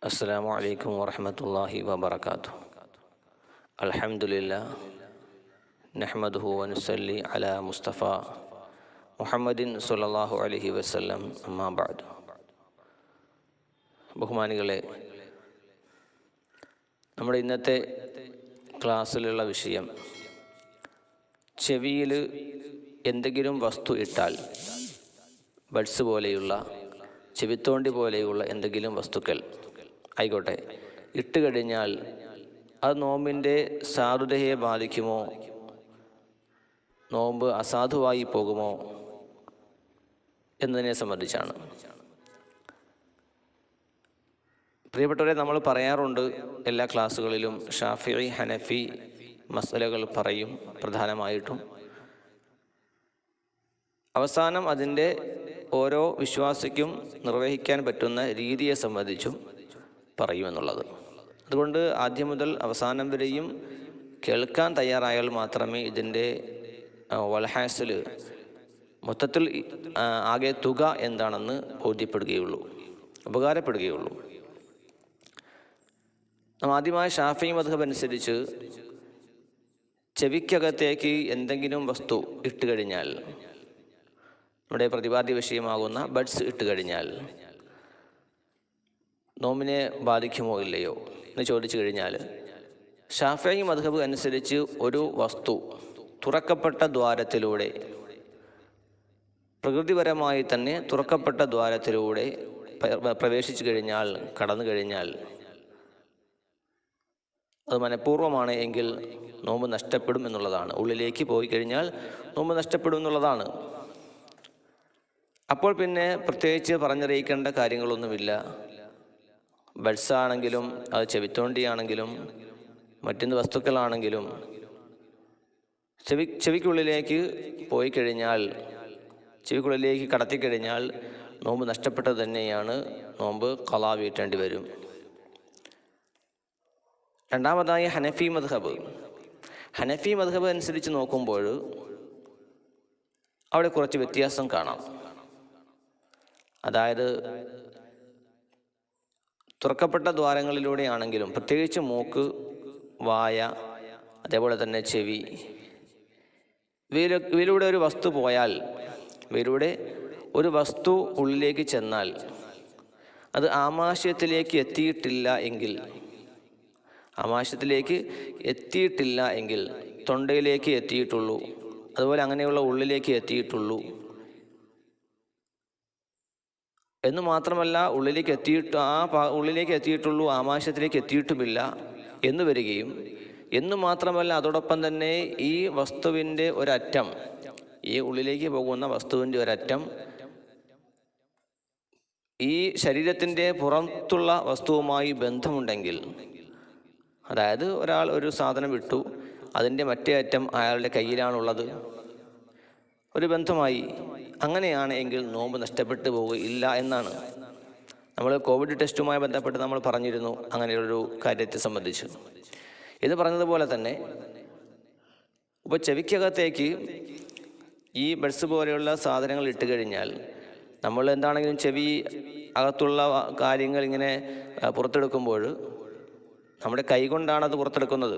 السلام عليكم ورحمة الله وبركاته. الحمد لله نحمده ونصلي على مصطفى محمد صلى الله عليه وسلم أما بعد. ബഹുമാനികളെ, നമ്മുടെ ഇന്നത്തെ ക്ലാസ്സിലുള്ള വിഷയം ചെവിയിൽ എന്തെങ്കിലും വസ്തു ഇട്ടാൽ, ബഡ്സ് പോലെയുള്ള, ചെവിത്തോണ്ടി പോലെയുള്ള എന്തെങ്കിലും വസ്തുക്കൾ ആയിക്കോട്ടെ, ഇട്ട് കഴിഞ്ഞാൽ അത് നോമ്പിൻ്റെ സാധുതയെ ബാധിക്കുമോ, നോമ്പ് അസാധുവായി പോകുമോ എന്നതിനെ സംബന്ധിച്ചാണ്. പ്രിയപ്പെട്ടവരെ, നമ്മൾ പറയാറുണ്ട് എല്ലാ ക്ലാസ്സുകളിലും ഷാഫിഈ ഹനഫി മസലകൾ പറയും പ്രധാനമായിട്ടും. അവസാനം അതിൻ്റെ ഓരോ വിശ്വാസിക്കും നിർവഹിക്കാൻ പറ്റുന്ന രീതിയെ സംബന്ധിച്ചും പറയുമെന്നുള്ളത്. അതുകൊണ്ട് ആദ്യം മുതൽ അവസാനം വരെയും കേൾക്കാൻ തയ്യാറായാൽ മാത്രമേ ഇതിൻ്റെ വൽഹാസിൽ മൊത്തത്തിൽ ആകെ തുക എന്താണെന്ന് ബോധ്യപ്പെടുകയുള്ളൂ, ഉപകാരപ്പെടുകയുള്ളൂ. ആദ്യമായി ഷാഫിഈ മദ്ഹബ് അനുസരിച്ച് ചെവിക്കകത്തേക്ക് എന്തെങ്കിലും വസ്തു ഇട്ട് കഴിഞ്ഞാൽ, നമ്മുടെ പ്രതിപാദ്യ വിഷയമാകുന്ന ബഡ്സ് ഇട്ട് കഴിഞ്ഞാൽ നോമ്പിനെ ബാധിക്കുമോ ഇല്ലയോ എന്ന് ചോദിച്ചു കഴിഞ്ഞാൽ, ഷാഫിഈ മദ്ഹബ് അനുസരിച്ച് ഒരു വസ്തു തുറക്കപ്പെട്ട ദ്വാരത്തിലൂടെ, പ്രകൃതിപരമായി തന്നെ തുറക്കപ്പെട്ട ദ്വാരത്തിലൂടെ പ്രവേശിച്ചു കഴിഞ്ഞാൽ, കടന്നു കഴിഞ്ഞാൽ, അത് മനഃപൂർവ്വമാണ് എങ്കിൽ നോമ്പ് നഷ്ടപ്പെടും എന്നുള്ളതാണ്. ഉള്ളിലേക്ക് പോയി കഴിഞ്ഞാൽ നോമ്പ് നഷ്ടപ്പെടും എന്നുള്ളതാണ്. അപ്പോൾ പിന്നെ പ്രത്യേകിച്ച് പറഞ്ഞറിയിക്കേണ്ട കാര്യങ്ങളൊന്നുമില്ല. ബഡ്സ് ആണെങ്കിലും, അത് ചെവിത്തോണ്ടിയാണെങ്കിലും, മറ്റെന്ത് വസ്തുക്കളാണെങ്കിലും ചെവിക്കുള്ളിലേക്ക് പോയി കഴിഞ്ഞാൽ, ചെവിക്കുള്ളിലേക്ക് കടത്തിക്കഴിഞ്ഞാൽ നോമ്പ് നഷ്ടപ്പെട്ടത് തന്നെയാണ്, നോമ്പ് ഖളാ വീട്ടേണ്ടി വരും. രണ്ടാമതായി ഹനഫി മദ്ഹബ്. ഹനഫി മദ്ഹബ് അനുസരിച്ച് നോക്കുമ്പോൾ അവിടെ കുറച്ച് വ്യത്യാസം കാണാം. അതായത് തുറക്കപ്പെട്ട ദ്വാരങ്ങളിലൂടെയാണെങ്കിലും, പ്രത്യേകിച്ച് മൂക്ക്, വായ, അതേപോലെ തന്നെ ചെവി, ഇവയിലൂടെ ഒരു വസ്തു പോയാൽ, ഇവയിലൂടെ ഒരു വസ്തു ഉള്ളിലേക്ക് ചെന്നാൽ അത് ആമാശയത്തിലേക്ക് എത്തിയിട്ടില്ല എങ്കിൽ, ആമാശയത്തിലേക്ക് എത്തിയിട്ടില്ല എങ്കിൽ തൊണ്ടയിലേക്ക് എത്തിയിട്ടുള്ളൂ, അതുപോലെ അങ്ങനെയുള്ള ഉള്ളിലേക്ക് എത്തിയിട്ടുള്ളൂ എന്ന് മാത്രമല്ല, ഉള്ളിലേക്ക് എത്തിയിട്ടുള്ളൂ, ആമാശയത്തിലേക്ക് എത്തിയിട്ടുമില്ല എന്ന് വരികയും, എന്ന് മാത്രമല്ല അതോടൊപ്പം തന്നെ ഈ വസ്തുവിൻ്റെ ഒരറ്റം, ഈ ഉള്ളിലേക്ക് പോകുന്ന വസ്തുവിൻ്റെ ഒരറ്റം ഈ ശരീരത്തിൻ്റെ പുറത്തുള്ള വസ്തുവുമായി ബന്ധമുണ്ടെങ്കിൽ, അതായത് ഒരാൾ ഒരു സാധനം ഇട്ടു, അതിൻ്റെ മറ്റേ അറ്റം അയാളുടെ കയ്യിലാണുള്ളത്, ഒരു ബന്ധമായി, അങ്ങനെയാണ് എങ്കിൽ നോമ്പ് നഷ്ടപ്പെട്ടു പോവുകയില്ല എന്നാണ്. നമ്മൾ കോവിഡ് ടെസ്റ്റുമായി ബന്ധപ്പെട്ട് നമ്മൾ പറഞ്ഞിരുന്നു അങ്ങനെയൊരു കാര്യത്തെ സംബന്ധിച്ച്. ഇത് പറഞ്ഞതുപോലെ തന്നെ ഇപ്പോൾ ചെവിക്കകത്തേക്ക് ഈ ബഡ്സ് പോലെയുള്ള സാധനങ്ങൾ ഇട്ട് കഴിഞ്ഞാൽ, നമ്മൾ എന്താണെങ്കിലും ചെവി അകത്തുള്ള കാര്യങ്ങൾ ഇങ്ങനെ പുറത്തെടുക്കുമ്പോൾ നമ്മുടെ കൈകൊണ്ടാണ് അത് പുറത്തെടുക്കുന്നത്.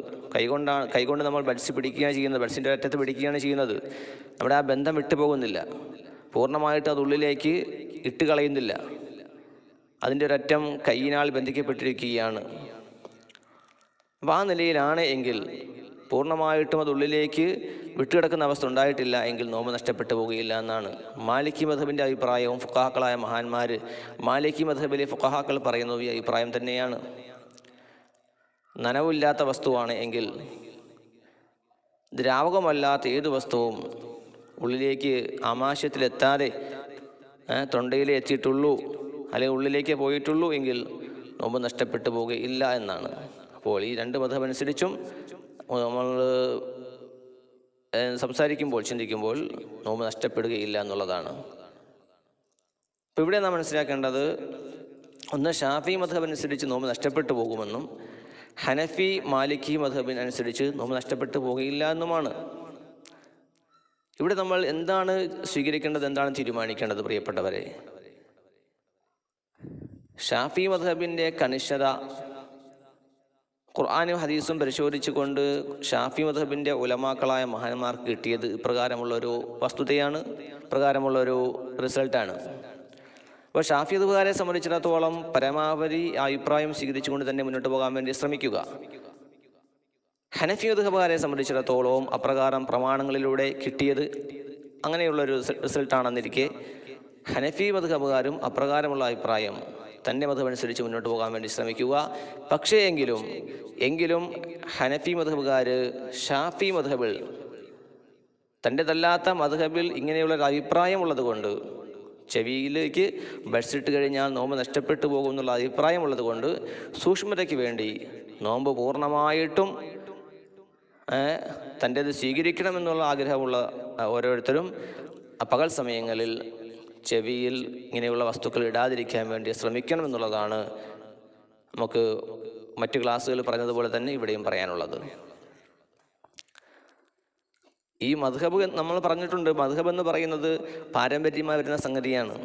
കൈകൊണ്ട് നമ്മൾ ബഡ്സ് പിടിക്കുകയാണ് ചെയ്യുന്നത്, ബഡ്സിൻ്റെ അറ്റത്ത് പിടിക്കുകയാണ് ചെയ്യുന്നത്. നമ്മുടെ ആ ബന്ധം വിട്ടുപോകുന്നില്ല, പൂർണ്ണമായിട്ട് അത് ഉള്ളിലേക്ക് ഇട്ട് കളയുന്നില്ല. അതിൻ്റെ ഒരറ്റം കൈയിനാൽ ബന്ധിക്കപ്പെട്ടിരിക്കുകയാണ്. അപ്പോൾ ആ നിലയിലാണ് എങ്കിൽ, പൂർണ്ണമായിട്ടും അത് ഉള്ളിലേക്ക് വിട്ടുകിടക്കുന്ന അവസ്ഥ ഉണ്ടായിട്ടില്ല എങ്കിൽ നോമ്പ് നഷ്ടപ്പെട്ടു പോവുകയില്ല എന്നാണ് മാലിക്കി മദ്ഹബിൻ്റെ അഭിപ്രായവും. ഫുഖഹാക്കളായ മഹാന്മാർ, മാലിക്കി മദ്ഹബിലെ ഫുഖഹാക്കൾ പറയുന്നത് ഈ അഭിപ്രായം തന്നെയാണ്. നനവില്ലാത്ത വസ്തുവാണ് എങ്കിൽ, ദ്രാവകമല്ലാത്ത ഏത് വസ്തുവും ഉള്ളിലേക്ക് ആമാശയത്തിലെത്താതെ തൊണ്ടയിലേ എത്തിയിട്ടുള്ളൂ, അല്ലെങ്കിൽ ഉള്ളിലേക്ക് പോയിട്ടുള്ളൂ എങ്കിൽ നോമ്പ് നഷ്ടപ്പെട്ടു പോവുകയില്ല എന്നാണ്. അപ്പോൾ ഈ രണ്ട് മദ്ഹബ് അനുസരിച്ചും നമ്മൾ സംസാരിക്കുമ്പോൾ, ചിന്തിക്കുമ്പോൾ നോമ്പ് നഷ്ടപ്പെടുകയില്ല എന്നുള്ളതാണ്. അപ്പോൾ ഇവിടെ നാം മനസ്സിലാക്കേണ്ടത്, ഒന്ന് ഷാഫിഈ മദ്ഹബ് അനുസരിച്ച് നോമ്പ് നഷ്ടപ്പെട്ടു പോകുമെന്നും, ഹനഫി മാലിക്കി മദ്ഹബിന് അനുസരിച്ച് നോമ്പ് നഷ്ടപ്പെട്ടു പോകുകയില്ല എന്നുമാണ്. ഇവിടെ നമ്മൾ എന്താണ് സ്വീകരിക്കേണ്ടത്, എന്താണ് തീരുമാനിക്കേണ്ടത്? പ്രിയപ്പെട്ടവരെ, ഷാഫി മദ്ഹബിൻ്റെ കണിഷ്ഠത ഖുർആനും ഹദീസും പരിശോധിച്ചുകൊണ്ട് ഷാഫി മദ്ഹബിൻ്റെ ഉലമാക്കളായ മഹാന്മാർക്ക് കിട്ടിയത് ഇപ്രകാരമുള്ളൊരു വസ്തുതയാണ്, ഇപ്രകാരമുള്ളൊരു റിസൾട്ടാണ്. അപ്പോൾ ഷാഫി മദ്ഹബുകാരെ സംബന്ധിച്ചിടത്തോളം പരമാവധി അഭിപ്രായം സ്വീകരിച്ചുകൊണ്ട് തന്നെ മുന്നോട്ട് പോകാൻ വേണ്ടി ശ്രമിക്കുക. ഹനഫി മദ്ഹബുകാരെ സംബന്ധിച്ചിടത്തോളം അപ്രകാരം പ്രമാണങ്ങളിലൂടെ കിട്ടിയത് അങ്ങനെയുള്ളൊരു റിസൾട്ടാണെന്നിരിക്കെ ഹനഫി മദ്ഹബുകാരും അപ്രകാരമുള്ള അഭിപ്രായം തൻ്റെ മദ്ഹബനുസരിച്ച് മുന്നോട്ട് പോകാൻ വേണ്ടി ശ്രമിക്കുക. പക്ഷേ എങ്കിലും ഹനഫി മദ്ഹബുകാർ ഷാഫി മദ്ഹബിൽ തൻ്റെതല്ലാത്ത മദ്ഹബിൽ ഇങ്ങനെയുള്ളൊരു അഭിപ്രായമുള്ളത് കൊണ്ട്, ചെവിയിലേക്ക് ബഡ്സിട്ട് കഴിഞ്ഞാൽ നോമ്പ് നഷ്ടപ്പെട്ടു പോകും എന്നുള്ള അഭിപ്രായമുള്ളത് കൊണ്ട് സൂക്ഷ്മതയ്ക്ക് വേണ്ടി നോമ്പ് പൂർണ്ണമായിട്ടും തൻ്റേത് സ്വീകരിക്കണമെന്നുള്ള ആഗ്രഹമുള്ള ഓരോരുത്തരും പകൽ സമയങ്ങളിൽ ചെവിയിൽ ഇങ്ങനെയുള്ള വസ്തുക്കൾ ഇടാതിരിക്കാൻ വേണ്ടി ശ്രമിക്കണമെന്നുള്ളതാണ് നമുക്ക് മറ്റു ക്ലാസ്സുകൾ പറഞ്ഞതുപോലെ തന്നെ ഇവിടെയും പറയാനുള്ളത്. ഈ മദ്ഹബ് നമ്മൾ പറഞ്ഞിട്ടുണ്ട്, മദ്ഹബ് എന്ന് പറയുന്നത് പാരമ്പര്യമായി വരുന്ന സംഗതിയാണ്.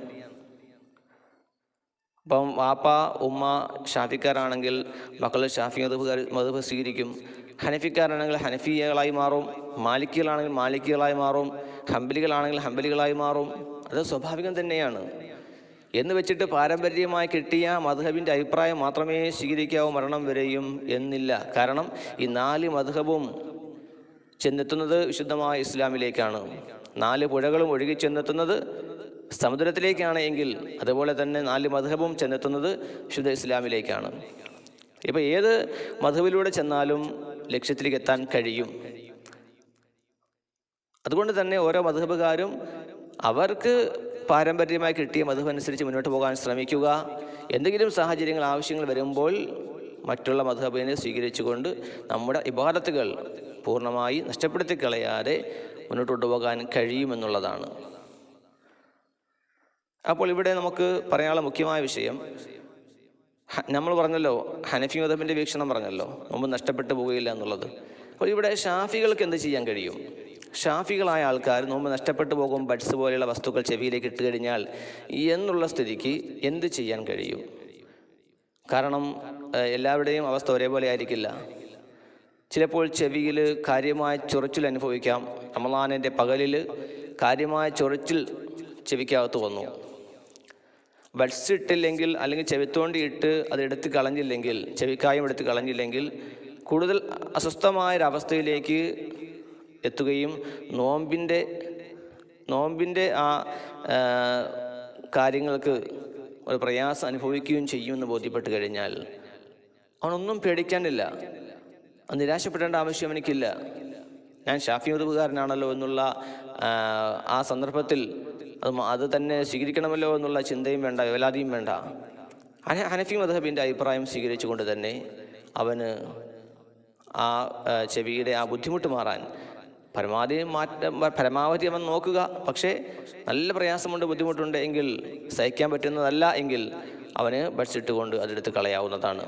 അപ്പം വാപ്പ ഉമ്മ ഷാഫിക്കാരാണെങ്കിൽ മക്കൾ ഷാഫി മദ്ഹബ് സ്വീകരിക്കും, ഹനഫിക്കാരാണെങ്കിൽ ഹനഫികളായി മാറും, മാലിക്കികളാണെങ്കിൽ മാലിക്കികളായി മാറും, ഹംബലികളാണെങ്കിൽ ഹംബലികളായി മാറും. അത് സ്വാഭാവികം തന്നെയാണ്. എന്ന് വെച്ചിട്ട് പാരമ്പര്യമായി കിട്ടിയ മദ്ഹബിൻ്റെ അഭിപ്രായം മാത്രമേ സ്വീകരിക്കാവൂ മരണം വരെയും എന്നില്ല. കാരണം ഈ 4 മദ്ഹബും ചെന്നെത്തുന്നത് വിശുദ്ധമായ ഇസ്ലാമിലേക്കാണ്. 4 പുഴകളും ഒഴുകി ചെന്നെത്തുന്നത് സമുദ്രത്തിലേക്കാണ് എങ്കിൽ അതുപോലെ തന്നെ 4 മദ്ഹബും ചെന്നെത്തുന്നത് വിശുദ്ധ ഇസ്ലാമിലേക്കാണ്. ഇപ്പോൾ ഏത് മദ്ഹബിലൂടെ ചെന്നാലും ലക്ഷ്യത്തിലേക്ക് എത്താൻ കഴിയും. അതുകൊണ്ട് തന്നെ ഓരോ മദ്ഹബുകാരും അവർക്ക് പാരമ്പര്യമായി കിട്ടിയ മദ്ഹബ് അനുസരിച്ച് മുന്നോട്ട് പോകാൻ ശ്രമിക്കുക. എന്തെങ്കിലും സാഹചര്യങ്ങൾ ആവശ്യങ്ങൾ വരുമ്പോൾ മറ്റുള്ള മദ്ഹബിനെ സ്വീകരിച്ചുകൊണ്ട് നമ്മുടെ ഇബാദത്തുകൾ പൂർണ്ണമായി നഷ്ടപ്പെടുത്തി കളയാതെ മുന്നോട്ട് കൊണ്ടുപോകാൻ കഴിയുമെന്നുള്ളതാണ്. അപ്പോൾ ഇവിടെ നമുക്ക് പറയാനുള്ള മുഖ്യമായ വിഷയം, നമ്മൾ പറഞ്ഞല്ലോ ഹനഫി മദ്ഹബിൻ്റെ വീക്ഷണം പറഞ്ഞല്ലോ, മുമ്പ് നഷ്ടപ്പെട്ടു പോവുകയില്ല എന്നുള്ളത്. അപ്പോൾ ഇവിടെ ഷാഫികൾക്ക് എന്ത് ചെയ്യാൻ കഴിയും? ഷാഫികളായ ആൾക്കാർ നോമ്പ് നഷ്ടപ്പെട്ടു പോകും ബഡ്സ് പോലെയുള്ള വസ്തുക്കൾ ചെവിയിലേക്ക് ഇട്ട് കഴിഞ്ഞാൽ എന്നുള്ള സ്ഥിതിക്ക് എന്ത് ചെയ്യാൻ കഴിയും? കാരണം എല്ലാവരുടെയും അവസ്ഥ ഒരേപോലെ ആയിരിക്കില്ല. ചിലപ്പോൾ ചെവിയിൽ കാര്യമായ ചൊറിച്ചിൽ അനുഭവിക്കാം. റമളാനിൻ്റെ പകലിൽ കാര്യമായ ചൊറിച്ചിൽ ചെവിക്കകത്ത് വന്നു. ബഡ്സ് ഇട്ടില്ലെങ്കിൽ അല്ലെങ്കിൽ ചെവിത്തോണ്ടി ഇട്ട് അതെടുത്ത് കളഞ്ഞില്ലെങ്കിൽ, ചെവിക്കായം എടുത്ത് കളഞ്ഞില്ലെങ്കിൽ കൂടുതൽ അസ്വസ്ഥമായൊരവസ്ഥയിലേക്ക് എത്തുകയും നോമ്പിൻ്റെ ആ കാര്യങ്ങൾക്ക് ഒരു പ്രയാസം അനുഭവിക്കുകയും ചെയ്യുമെന്ന് ബോധ്യപ്പെട്ട് കഴിഞ്ഞാൽ അവനൊന്നും പേടിക്കാനില്ല, നിരാശപ്പെടേണ്ട ആവശ്യം എനിക്കില്ല. ഞാൻ ഷാഫി മദ്ഹബുകാരനാണല്ലോ എന്നുള്ള ആ സന്ദർഭത്തിൽ അത് തന്നെ സ്വീകരിക്കണമല്ലോ എന്നുള്ള ചിന്തയും വേണ്ട, വേവലാതിയും വേണ്ട. ഹനഫി മദ്ഹബിൻ്റെ അഭിപ്രായം സ്വീകരിച്ചുകൊണ്ട് തന്നെ അവന് ആ ചെവിയുടെ ആ ബുദ്ധിമുട്ട് മാറാൻ പരമാവധി അവൻ നോക്കുക. പക്ഷേ നല്ല പ്രയാസമുണ്ട്, ബുദ്ധിമുട്ടുണ്ട് എങ്കിൽ, സഹിക്കാൻ പറ്റുന്നതല്ല എങ്കിൽ അവന് ബഡ്സ് ഇട്ടുകൊണ്ട് അതെടുത്ത് കളയാവുന്നതാണ്.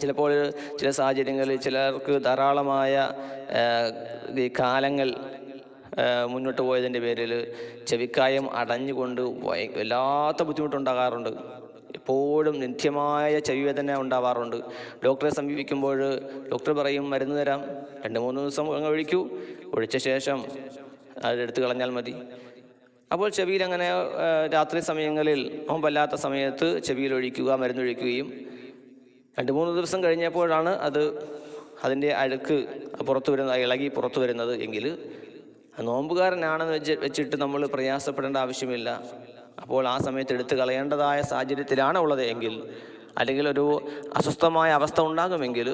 ചിലപ്പോൾ ചില സാഹചര്യങ്ങളിൽ ചിലർക്ക് ധാരാളമായ ഈ കാലങ്ങൾ മുന്നോട്ട് പോയതിൻ്റെ പേരിൽ ചെവിക്കായം അടഞ്ഞുകൊണ്ട് വല്ലാത്ത ബുദ്ധിമുട്ടുണ്ടാകാറുണ്ട്. എപ്പോഴും നിത്യമായ ചെവിവേദന ഉണ്ടാവാറുണ്ട്. ഡോക്ടറെ സമീപിക്കുമ്പോൾ ഡോക്ടർ പറയും മരുന്ന് തരാം, 2-3 ദിവസം ഒഴിക്കൂ, ഒഴിച്ച ശേഷം അതെടുത്ത് കളഞ്ഞാൽ മതി. അപ്പോൾ ചെവിയിൽ അങ്ങനെ രാത്രി സമയങ്ങളിൽ നോമ്പല്ലാത്ത സമയത്ത് ചെവിയിൽ ഒഴിക്കുക, മരുന്നൊഴിക്കുകയും 2-3 ദിവസം കഴിഞ്ഞപ്പോഴാണ് അതിൻ്റെ അഴുക്ക് ഇളകി പുറത്തു വരുന്നത് എങ്കിൽ നോമ്പുകാരനാണെന്ന് വെച്ചിട്ട് നമ്മൾ പ്രയാസപ്പെടേണ്ട ആവശ്യമില്ല. അപ്പോൾ ആ സമയത്ത് എടുത്തു കളയേണ്ടതായ സാഹചര്യത്തിലാണ് ഉള്ളത് എങ്കിൽ, അല്ലെങ്കിൽ ഒരു അസ്വസ്ഥമായ അവസ്ഥ ഉണ്ടാകുമെങ്കിൽ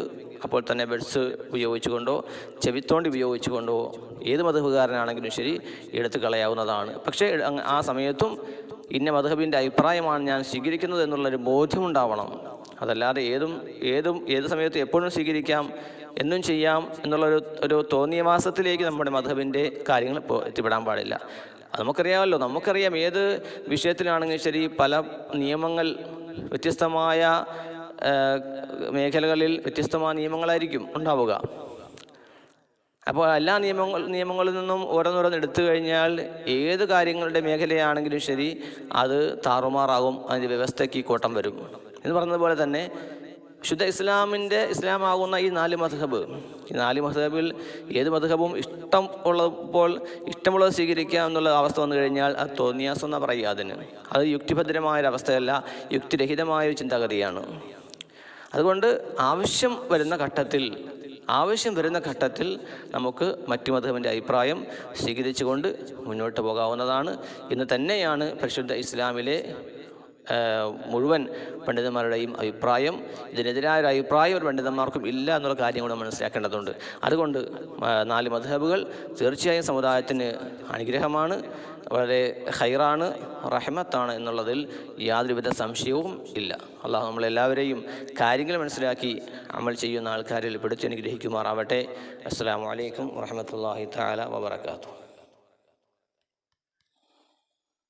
അപ്പോൾ തന്നെ ബഡ്സ് ഉപയോഗിച്ചുകൊണ്ടോ ചെവിത്തോണ്ടി ഉപയോഗിച്ചുകൊണ്ടോ ഏത് മദ്ഹബുകാരനാണെങ്കിലും ശരി എടുത്തു കളയാവുന്നതാണ്. പക്ഷേ ആ സമയത്തും ഇന്ന മദ്ഹബിൻ്റെ അഭിപ്രായമാണ് ഞാൻ സ്വീകരിക്കുന്നത് എന്നുള്ളൊരു ബോധ്യമുണ്ടാവണം. അതല്ലാതെ ഏത് സമയത്ത് എപ്പോഴും സ്വീകരിക്കാം, എന്നും ചെയ്യാം എന്നുള്ളൊരു തോന്നിയ മാസത്തിലേക്ക് നമ്മുടെ മദ്ഹബിൻ്റെ കാര്യങ്ങൾ ഇപ്പോൾ എത്തിപ്പെടാൻ പാടില്ല. നമുക്കറിയാം ഏത് വിഷയത്തിലാണെങ്കിലും ശരി പല നിയമങ്ങൾ വ്യത്യസ്തമായ മേഖലകളിൽ വ്യത്യസ്തമായ നിയമങ്ങളായിരിക്കും ഉണ്ടാവുക. അപ്പോൾ എല്ലാ നിയമങ്ങളിൽ നിന്നും ഓരോന്നോരോന്ന് എടുത്തു കഴിഞ്ഞാൽ ഏത് കാര്യങ്ങളുടെ മേഖലയാണെങ്കിലും ശരി അത് താറുമാറാകും, അതിൻ്റെ വ്യവസ്ഥയ്ക്ക് കോട്ടം വരും എന്ന് പറഞ്ഞതുപോലെ തന്നെ ശുദ്ധ ഇസ്ലാമാകുന്ന ഈ 4 മദ്ഹബ്, ഈ 4 മദ്ഹബിൽ ഏത് മദ്ഹബും ഇഷ്ടമുള്ളത് സ്വീകരിക്കുക എന്നുള്ള അവസ്ഥ വന്നു കഴിഞ്ഞാൽ അത് തോന്നിയാസം എന്നാ പറയുക. അത് യുക്തിഭദ്രമായൊരവസ്ഥയല്ല, യുക്തിരഹിതമായ ഒരു ചിന്താഗതിയാണ്. അതുകൊണ്ട് ആവശ്യം വരുന്ന ഘട്ടത്തിൽ നമുക്ക് മറ്റു മദ്ഹബിൻ്റെ അഭിപ്രായം സ്വീകരിച്ചുകൊണ്ട് മുന്നോട്ട് പോകാവുന്നതാണ്. ഇന്ന് തന്നെയാണ് പരിശുദ്ധ ഇസ്ലാമിലെ മുഴുവൻ പണ്ഡിതന്മാരുടെയും അഭിപ്രായം. ഇതിനെതിരായ ഒരു അഭിപ്രായം ഒരു പണ്ഡിതന്മാർക്കും ഇല്ല എന്നുള്ള കാര്യം കൂടെ മനസ്സിലാക്കേണ്ടതുണ്ട്. അതുകൊണ്ട് 4 മദ്ഹബുകൾ തീർച്ചയായും സമുദായത്തിന് അനുഗ്രഹമാണ്, വളരെ ഖൈറാണ്, റഹ്മത്താണ് എന്നുള്ളതിൽ യാതൊരുവിധ സംശയവും ഇല്ല. അള്ളാഹു നമ്മളെല്ലാവരെയും കാര്യങ്ങൾ മനസ്സിലാക്കി അമൽ ചെയ്യുന്ന ആൾക്കാരിൽ പെടുത്തി അനുഗ്രഹിക്കുമാറാവട്ടെ. അസ്സലാമു അലൈക്കും വറഹ്മത്തുള്ളാഹി തആല വബറകാതുഹു.